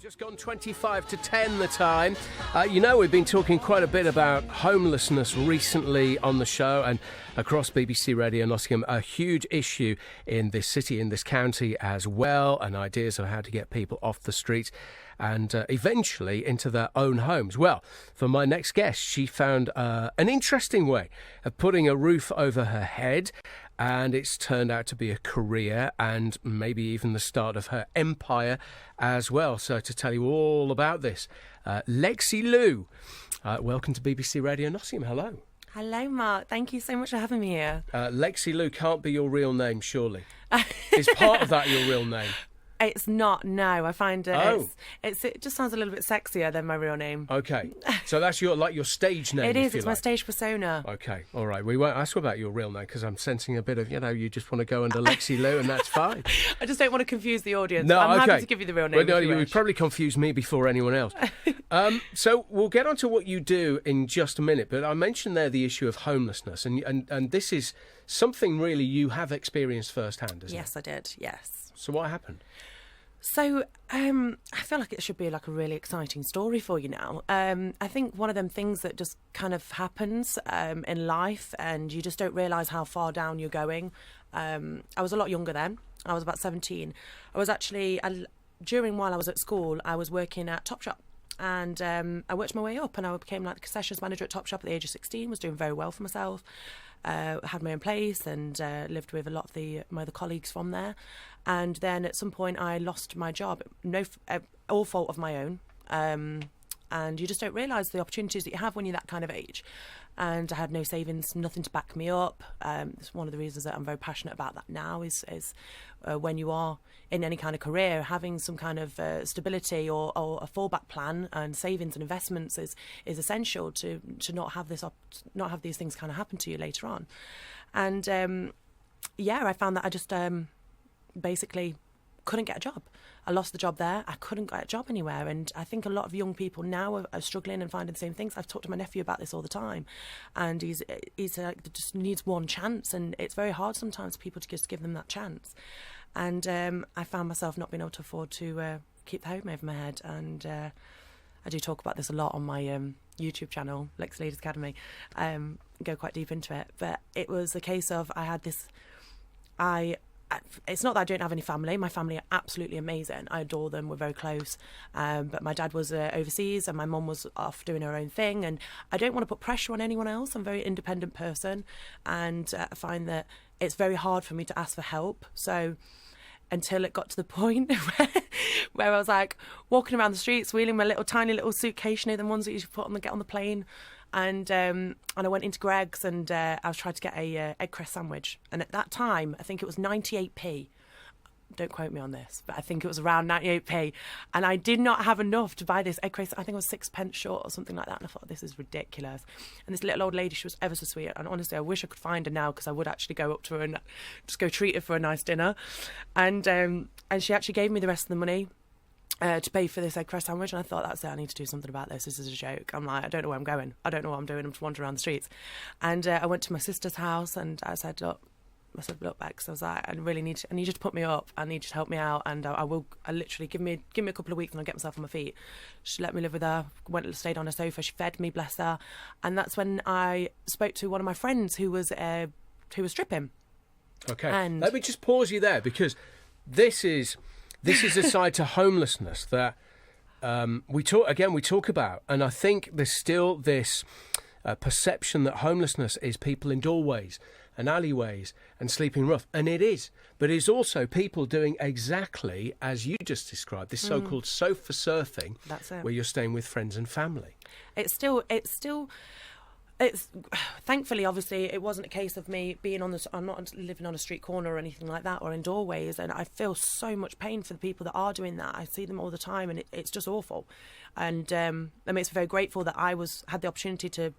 Just gone 25 to 10 the time. We've been talking quite a bit about homelessness recently on the show and across BBC Radio Nottingham, a huge issue in this city, in this county as well, and ideas of how to get people off the street and eventually into their own homes. Well, for my next guest, she found an interesting way of putting a roof over her head, and it's turned out to be a career and maybe even the start of her empire as well. So to tell you all about this, Lexy Lou, welcome to BBC Radio Nottingham. Hello. Hello, Mark. Thank you so much for having me here. Lexy Lou can't be your real name, surely. Is part of that your real name? It's not, no. I find it just sounds a little bit sexier than my real name. Okay. So that's your stage name. It is. It's my stage persona. Okay. All right. We won't ask about your real name because I'm sensing a bit of, you just want to go under Lexy Lou, and that's fine. I just don't want to confuse the audience. No, I'm okay. happy to give you the real name. Well, no, you would probably confuse me before anyone else. So we'll get on to what you do in just a minute, but I mentioned there the issue of homelessness, and this is something really you have experienced firsthand, isn't it? Yes, I did. Yes. So what happened? So I feel like it should be like a really exciting story for you now. I think one of them things that just kind of happens in life, and you just don't realise how far down you're going. I was a lot younger then. I was about 17. I was actually, while I was at school, I was working at Topshop. And I worked my way up, and I became like the concessions manager at Topshop at the age of 16, was doing very well for myself. Had my own place and lived with a lot of my other colleagues from there. And then at some point I lost my job, all fault of my own. And you just don't realise the opportunities that you have when you're that kind of age. And I had no savings, nothing to back me up. It's one of the reasons that I'm very passionate about that now is when you are in any kind of career, having some kind of stability or a fallback plan and savings and investments is essential to not have these things kind of happen to you later on. And I found that I just basically couldn't get a job. I lost the job there. I couldn't get a job anywhere. And I think a lot of young people now are struggling and finding the same things. I've talked to my nephew about this all the time. And he's just needs one chance. And it's very hard sometimes for people to just give them that chance. And I found myself not being able to afford to keep the home over my head. And I do talk about this a lot on my YouTube channel, Lexy Ladies Academy. Go quite deep into it. But it was a case of I had this... It's not that I don't have any family. My family are absolutely amazing. I adore them. We're very close. But my dad was overseas and my mum was off doing her own thing. And I don't want to put pressure on anyone else. I'm a very independent person. And I find that it's very hard for me to ask for help. So until it got to the point where I was like walking around the streets, wheeling my tiny little suitcase, the ones that you should get on the plane. And I went into Greg's and I was trying to get a egg cress sandwich. And at that time, I think it was 98p. Don't quote me on this, but I think it was around 98p. And I did not have enough to buy this egg cress. I think I was 6p short or something like that. And I thought, this is ridiculous. And this little old lady, she was ever so sweet. And honestly, I wish I could find her now because I would actually go up to her and just go treat her for a nice dinner. And she actually gave me the rest of the money to pay for this egg cress sandwich, and I thought, that's it, I need to do something about this. This is a joke. I'm like, I don't know where I'm going. I don't know what I'm doing. I'm just wandering around the streets. And I went to my sister's house and I said, look, Bex, I was like, I really need you to put me up. I need you to help me out, and I literally give me a couple of weeks and I'll get myself on my feet. She let me live with her, stayed on her sofa, she fed me, bless her. And that's when I spoke to one of my friends who was stripping. Okay, and let me just pause you there because this is a side to homelessness that we talk about, and I think there's still this perception that homelessness is people in doorways and alleyways and sleeping rough, and it is, but it's also people doing exactly as you just described, this so-called sofa surfing. That's it. Where you're staying with friends and family. It's thankfully, obviously, it wasn't a case of me being I'm not living on a street corner or anything like that or in doorways, and I feel so much pain for the people that are doing that. I see them all the time, and it's just awful. And it makes me very grateful that had the opportunity to.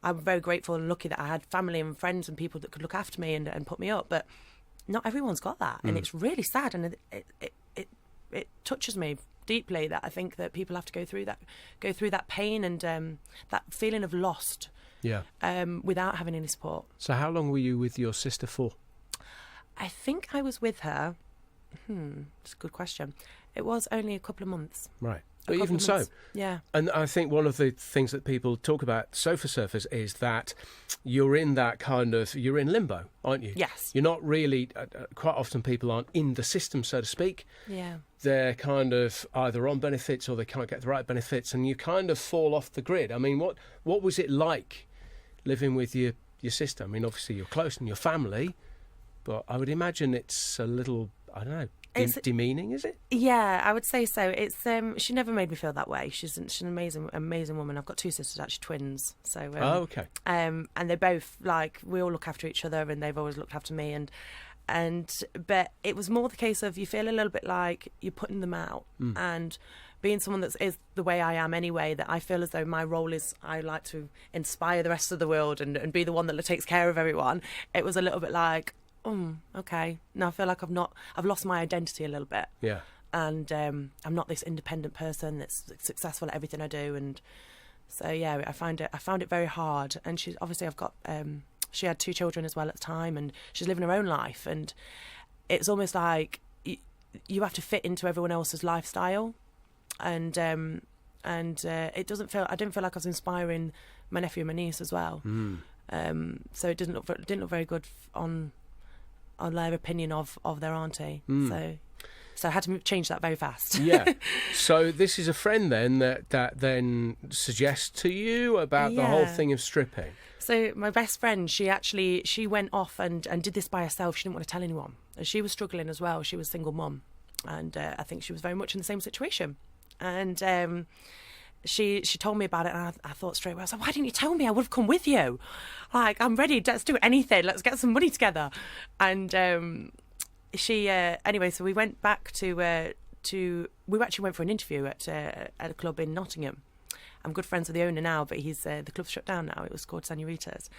I'm very grateful and lucky that I had family and friends and people that could look after me and put me up, but not everyone's got that, and it's really sad, and it touches me deeply that I think that people have to go through that pain and that feeling of lost. Yeah. Without having any support. So how long were you with your sister for? I think I was with her. It's a good question. It was only a couple of months. Right. But even so, yeah. And I think one of the things that people talk about sofa surfers is that you're in limbo, aren't you? Yes. You're not really, quite often people aren't in the system, so to speak. Yeah. They're kind of either on benefits or they can't get the right benefits, and you kind of fall off the grid. I mean, what was it like living with your sister? I mean, obviously you're close and your family, but I would imagine it's a little, I don't know, demeaning, is it? Yeah, I would say so. It's she never made me feel that way. She's an amazing woman. I've got two sisters, actually twins. So okay. And they both, like, we all look after each other, and they've always looked after me. But it was more the case of you feel a little bit like you're putting them out, and being someone that is the way I am anyway, that I feel as though my role is I like to inspire the rest of the world and be the one that takes care of everyone. It was a little bit like, okay. Now I feel like I've lost my identity a little bit. Yeah. And I'm not this independent person that's successful at everything I do. And so, yeah, I found it very hard. And she had 2 children as well at the time, and she's living her own life. And it's almost like you have to fit into everyone else's lifestyle. And I didn't feel like I was inspiring my nephew and my niece as well. So it didn't look very good on their opinion of their auntie. So I had to change that very fast. Yeah. So this is a friend then that then suggests to you about the whole thing of stripping. So my best friend, she went off and did this by herself. She didn't want to tell anyone. She was struggling as well. She was a single mum, and I think she was very much in the same situation. And she told me about it, and I thought straight away, I was like, why didn't you tell me? I would have come with you. Like, I'm ready. Let's do anything. Let's get some money together. And anyway, so we went back we actually went for an interview at a club in Nottingham. I'm good friends with the owner now, but the club's shut down now. It was called Senoritas.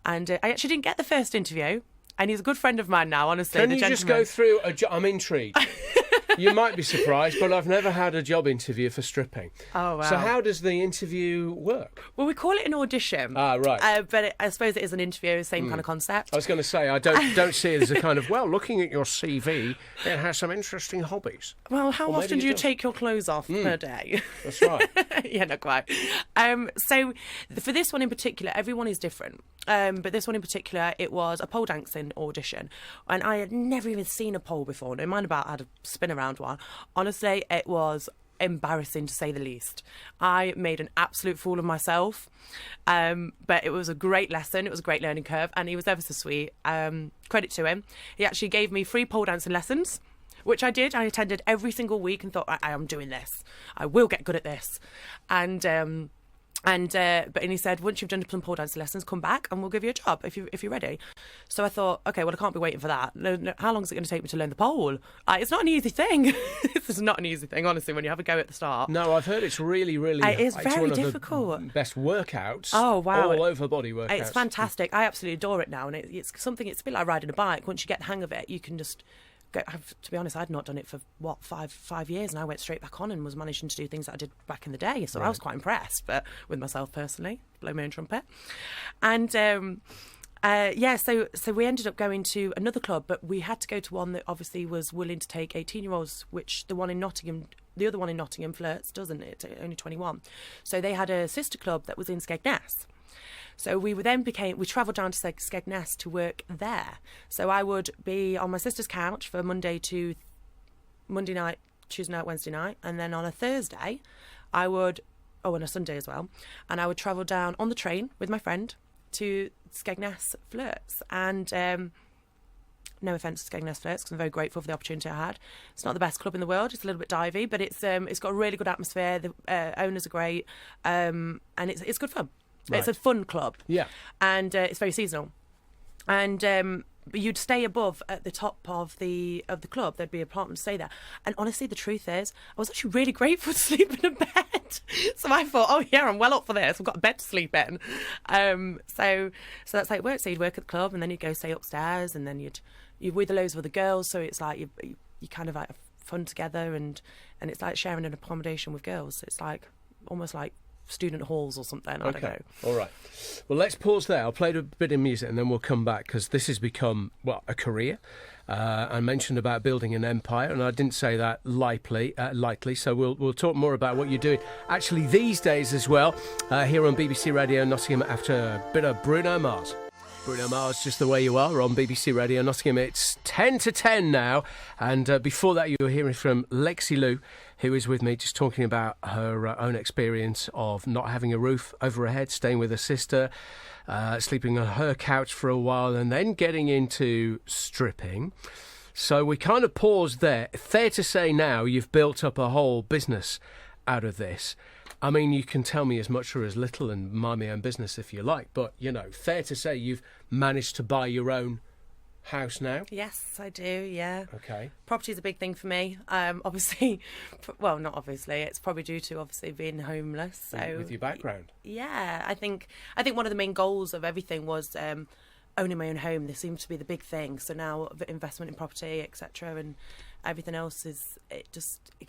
And I actually didn't get the first interview, and he's a good friend of mine now, honestly. Can you just go through I'm intrigued. You might be surprised, but I've never had a job interview for stripping. Oh, wow. So how does the interview work? Well, we call it an audition. Ah, right. But I suppose it is an interview, same kind of concept. I was going to say, I don't see it as a kind of, well, looking at your CV, it has some interesting hobbies. Well, how often do you take your clothes off per day? That's right. Yeah, not quite. So for this one in particular, everyone is different. But this one in particular, it was a pole dancing audition. And I had never even seen a pole before. No mind about I had a spin around one. Honestly, it was embarrassing to say the least. I made an absolute fool of myself. But it was a great lesson. It was a great learning curve. And he was ever so sweet. Credit to him. He actually gave me free pole dancing lessons, which I did. I attended every single week and thought, I am doing this. I will get good at this. And he said, once you've done some pole dance lessons, come back and we'll give you a job if you're ready. So I thought, okay, well, I can't be waiting for that. No, how long is it going to take me to learn the pole? It's not an easy thing. It's not an easy thing, honestly, when you have a go at the start. No, I've heard it's really, really... It is very one of difficult. The best workouts. Oh, wow. All over body workouts. It's fantastic. I absolutely adore it now. And it's something, it's a bit like riding a bike. Once you get the hang of it, you can just... To be honest, I'd not done it for, 5 years, and I went straight back on and was managing to do things that I did back in the day. So I was quite impressed, but with myself personally, blow my own trumpet. And so we ended up going to another club, but we had to go to one that obviously was willing to take 18-year-olds, which the other one in Nottingham, Flirts, doesn't. It's only 21. So they had a sister club that was in Skegness. So we travelled down to Skegness to work there. So I would be on my sister's couch for Monday night, Tuesday night, Wednesday night. And then on a Thursday, and a Sunday as well. And I would travel down on the train with my friend to Skegness Flirts. And no offence to Skegness Flirts, because I'm very grateful for the opportunity I had. It's not the best club in the world. It's a little bit divey, but it's got a really good atmosphere. The owners are great. And it's good fun. Right. It's a fun club. Yeah. And it's very seasonal. And you'd stay above at the top of the club. There'd be apartments to stay there. And honestly, the truth is, I was actually really grateful to sleep in a bed. So I thought, oh yeah, I'm well up for this. I've got a bed to sleep in. So that's how it works. So you'd work at the club, and then you'd go stay upstairs, and then you'd with loads of other girls. So it's like you kind of like have fun together, and it's like sharing an accommodation with girls. It's like almost like student halls or something. I don't know. All right. Well, let's pause there. I'll play a bit of music and then we'll come back, because this has become, well, a career. I mentioned about building an empire, and I didn't say that lightly. So we'll talk more about what you're doing actually these days as well, here on BBC Radio Nottingham after a bit of Bruno Mars. Bruno Mars, Just the Way You Are, on BBC Radio Nottingham. It's 10 to 10 now, and before that you were hearing from Lexy Lou, who is with me, just talking about her own experience of not having a roof over her head, staying with her sister, sleeping on her couch for a while, and then getting into stripping. So we kind of paused there. Fair to say now you've built up a whole business out of this. I mean, you can tell me as much or as little and mind my own business if you like, but, you know, fair to say you've managed to buy your own house now? Yes, I do, yeah. Okay. Property is a big thing for me. Obviously, well, not obviously, it's probably due to obviously being homeless. So with your background? Yeah, I think one of the main goals of everything was owning my own home. This seems to be the big thing. So now investment in property, etc., and everything else it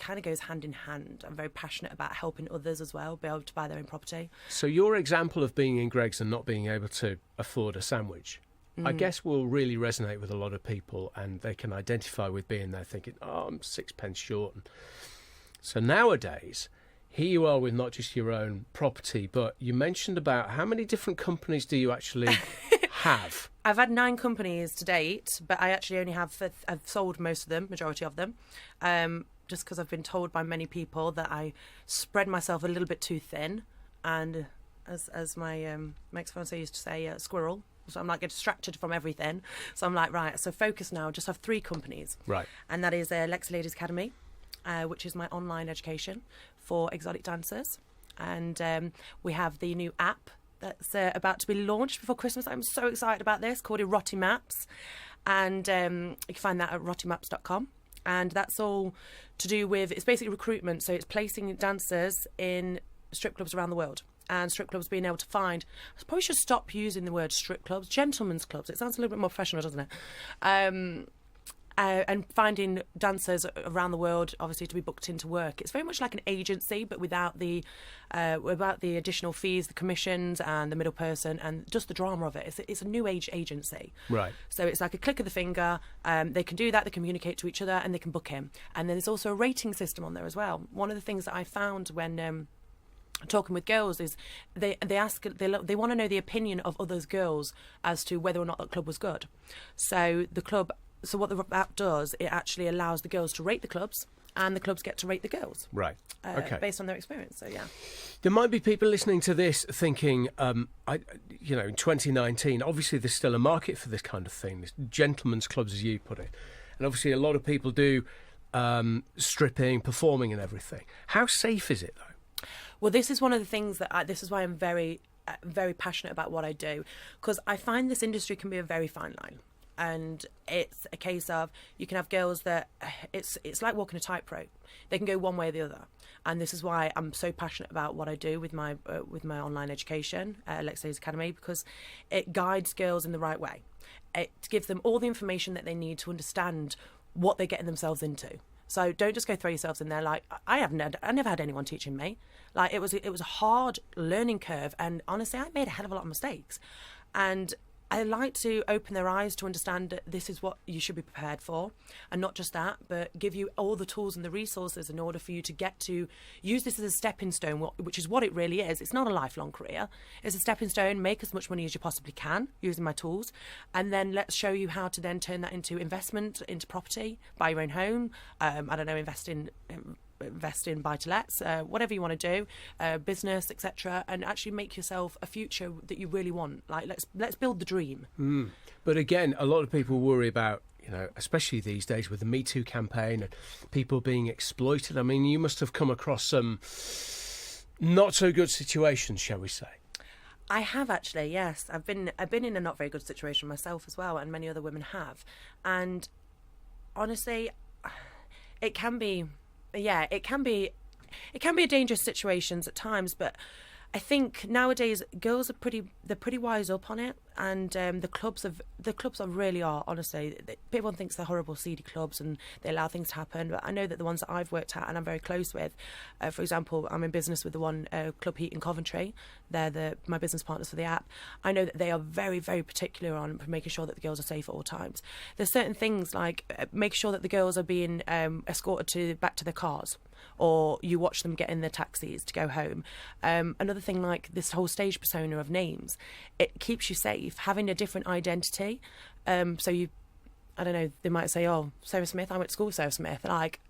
kind of goes hand in hand. I'm very passionate about helping others as well be able to buy their own property. So your example of being in Greggs and not being able to afford a sandwich, I guess will really resonate with a lot of people, and they can identify with being there thinking, oh, I'm sixpence short. So nowadays, here you are with not just your own property, but you mentioned about how many different companies do you actually have? I've had 9 companies to date, but I actually only I've sold most of them, majority of them, just because I've been told by many people that I spread myself a little bit too thin, and as my ex-fiancé used to say, squirrel. So I'm like get distracted from everything. So I'm like, right, so focus now, just have 3 companies. Right. And that is Lexy Ladies Academy, which is my online education for exotic dancers. And we have the new app that's about to be launched before Christmas. I'm so excited about this, called Erotimaps. And you can find that at Erotimaps.com. And that's all to do with, it's basically recruitment. So it's placing dancers in strip clubs around the world. And strip clubs being able to find, I probably should stop using the word strip clubs, gentlemen's clubs. It sounds a little bit more professional, doesn't it? And finding dancers around the world, obviously, to be booked into work. It's very much like an agency, but without the additional fees, the commissions, and the middle person, and just the drama of it. It's a new age agency. Right. So it's like a click of the finger. They can do that. They communicate to each other, and they can book him. And then there's also a rating system on there as well. One of the things that I found when talking with girls is they want to know the opinion of other girls as to whether or not that club was good. So what the app does, it actually allows the girls to rate the clubs, and the clubs get to rate the girls. Right. Okay. Based on their experience. So yeah. There might be people listening to this thinking, in 2019, obviously there's still a market for this kind of thing, this gentlemen's clubs, as you put it, and obviously a lot of people do stripping, performing, and everything. How safe is it though? Well, this is one of the things this is why I'm very, very passionate about what I do, because I find this industry can be a very fine line. And it's a case of you can have girls that it's like walking a tightrope. They can go one way or the other. And this is why I'm so passionate about what I do with my online education, Lexy Ladies Academy, because it guides girls in the right way. It gives them all the information that they need to understand what they're getting themselves into. So don't just go throw yourselves in there. Like I never had anyone teaching me. Like it was a hard learning curve, and honestly, I made a hell of a lot of mistakes. And I like to open their eyes to understand that this is what you should be prepared for, and not just that, but give you all the tools and the resources in order for you to get to use this as a stepping stone, which is what it really is. It's not a lifelong career. It's a stepping stone. Make as much money as you possibly can using my tools, and then let's show you how to then turn that into investment, into property, buy your own home. Invest in buy-to-lets, whatever you want to do, business, etc., and actually make yourself a future that you really want. Like let's build the dream. But again, a lot of people worry about, especially these days with the Me Too campaign and people being exploited. I mean, you must have come across some not so good situations, shall we say? I have actually, yes. I've been in a not very good situation myself as well, and many other women have. And honestly, it can be a dangerous situations at times, but I think nowadays girls are pretty wise up on it, and the clubs really are, honestly. Everyone thinks they're horrible, seedy clubs, and they allow things to happen. But I know that the ones that I've worked at and I'm very close with, for example, I'm in business with the one Club Heat in Coventry. They're my business partners for the app. I know that they are very, very particular on making sure that the girls are safe at all times. There's certain things like make sure that the girls are being escorted back to their cars, or you watch them get in their taxis to go home. Another thing, like this whole stage persona of names, it keeps you safe. Having a different identity. So you, I don't know, they might say, oh, Sarah Smith, I went to school with Sarah Smith.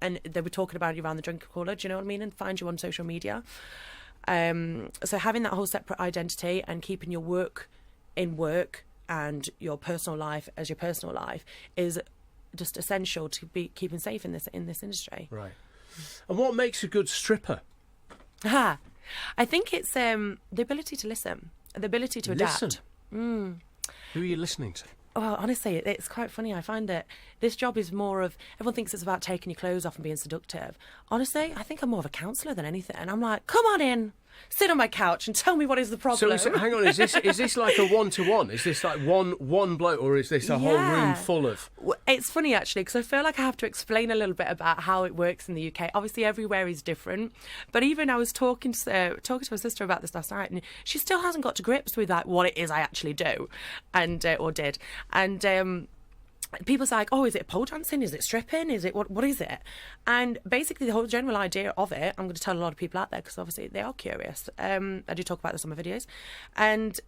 And they were talking about you around the drink cooler, do you know what I mean? And find you on social media. So having that whole separate identity and keeping your work in work and your personal life as your personal life is just essential to be keeping safe in this industry. Right. And what makes a good stripper? I think it's the ability to listen, the ability to adapt. Listen? Who are you listening to? Well, honestly, it's quite funny. I find that this job is more of, everyone thinks it's about taking your clothes off and being seductive. Honestly, I think I'm more of a counsellor than anything. And I'm like, come on in, sit on my couch and tell me what is the problem. So hang on, is this like a one-to-one? Is this like one bloke, or is this a whole room full of... It's funny, actually, because I feel like I have to explain a little bit about how it works in the UK. Obviously, everywhere is different. But even I was talking to my sister about this last night, and she still hasn't got to grips with like what it is I actually do, and or did. And people say, like, oh, is it pole dancing? Is it stripping? Is it what is it? And basically the whole general idea of it, I'm going to tell a lot of people out there because obviously they are curious. I do talk about this on my videos. And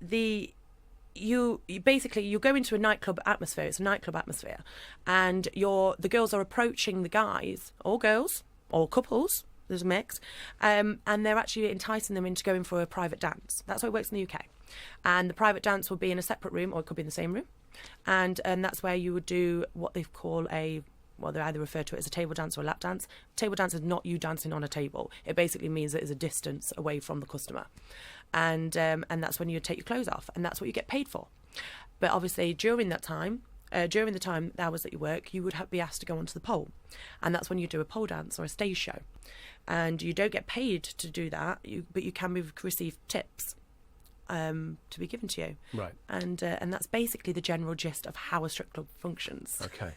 you basically go into a nightclub atmosphere. It's a nightclub atmosphere, and the girls are approaching the guys, or girls, or couples. There's a mix, and they're actually enticing them into going for a private dance. That's how it works in the UK. And the private dance will be in a separate room, or it could be in the same room. And that's where you would do what they call they either refer to it as a table dance or a lap dance. Table dance is not you dancing on a table. It basically means that it's a distance away from the customer. And that's when you take your clothes off, and that's what you get paid for. But obviously during the the hours that you work, you would be asked to go onto the pole. And that's when you do a pole dance or a stage show. And you don't get paid to do that, but you can receive tips. To be given to you, right? And that's basically the general gist of how a strip club functions. Okay,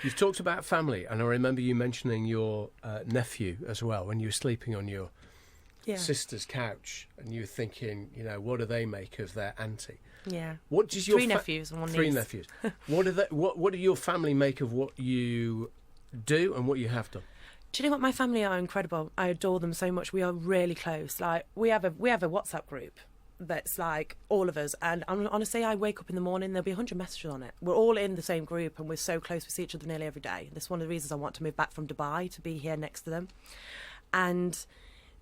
you've talked about family, and I remember you mentioning your nephew as well when you were sleeping on your sister's couch, and you were thinking, what do they make of their auntie? Yeah. What does your three nephews and one niece. Three nephews. What do your family make of what you do and what you have done? Do you know what? My family are incredible. I adore them so much. We are really close. Like we have a WhatsApp group that's like all of us, and honestly, I wake up in the morning, there'll be 100 messages on it. We're all in the same group, and we're so close with each other nearly every day. That's one of the reasons I want to move back from Dubai, to be here next to them. And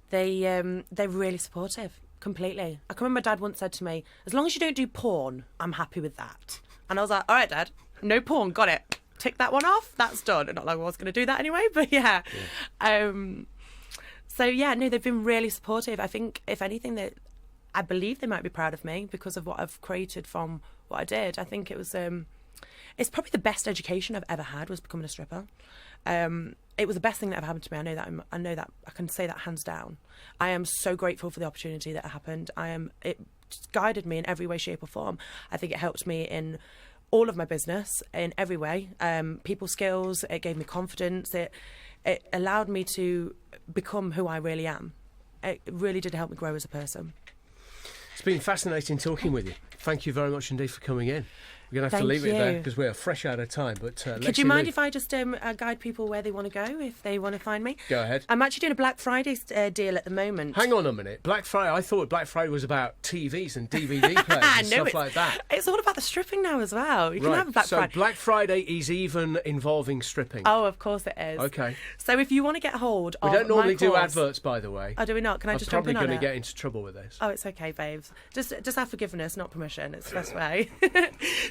they're really supportive, completely. I can remember my dad once said to me, as long as you don't do porn, I'm happy with that. And I was like, all right, Dad, no porn, got it. Tick that one off, that's done. And not like I was going to do that anyway, but yeah. So yeah, no, they've been really supportive. I think, if anything, I believe they might be proud of me because of what I've created from what I did. I think it was, it's probably the best education I've ever had, was becoming a stripper. It was the best thing that ever happened to me. I know that I can say that hands down. I am so grateful for the opportunity that happened. It guided me in every way, shape or form. I think it helped me in all of my business in every way. People skills, it gave me confidence. It allowed me to become who I really am. It really did help me grow as a person. It's been fascinating talking with you. Thank you very much indeed for coming in. We're going to have to leave it there because we're fresh out of time. But could you mind if I just guide people where they want to go if they want to find me? Go ahead. I'm actually doing a Black Friday deal at the moment. Hang on a minute. Black Friday? I thought Black Friday was about TVs and DVD players and stuff like that. It's all about the stripping now as well. You can have a Black Friday. So Black Friday is even involving stripping? Oh, of course it is. Okay. So if you want to get hold of We don't normally do adverts, by the way. Oh, do we not? Can I just jump in on it? I'm probably going to get into trouble with this. Oh, it's okay, babes. Just have forgiveness, not permission. It's the best way.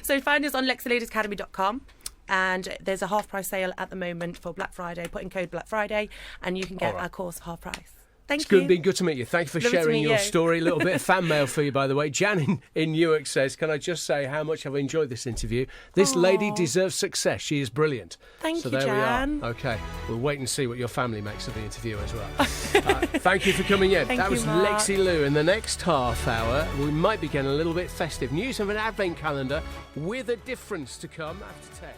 So find us on LexyLadiesAcademy.com, and there's a half price sale at the moment for Black Friday. Put in code Black Friday and you can get our course half price. Thank you. It's been good to meet you. Thank you for Lovely to sharing meet your you. story. A little bit of fan mail for you, by the way. Jan in Newark says, can I just say how much I've enjoyed this interview? This lady deserves success. She is brilliant. Thank so you, there Jan. we are. Okay, we'll wait and see what your family makes of the interview as well. Thank you for coming in. Thank That you, was Mark. Lexy Lou. In the next half hour, we might be getting a little bit festive. News of an advent calendar with a difference to come after 10.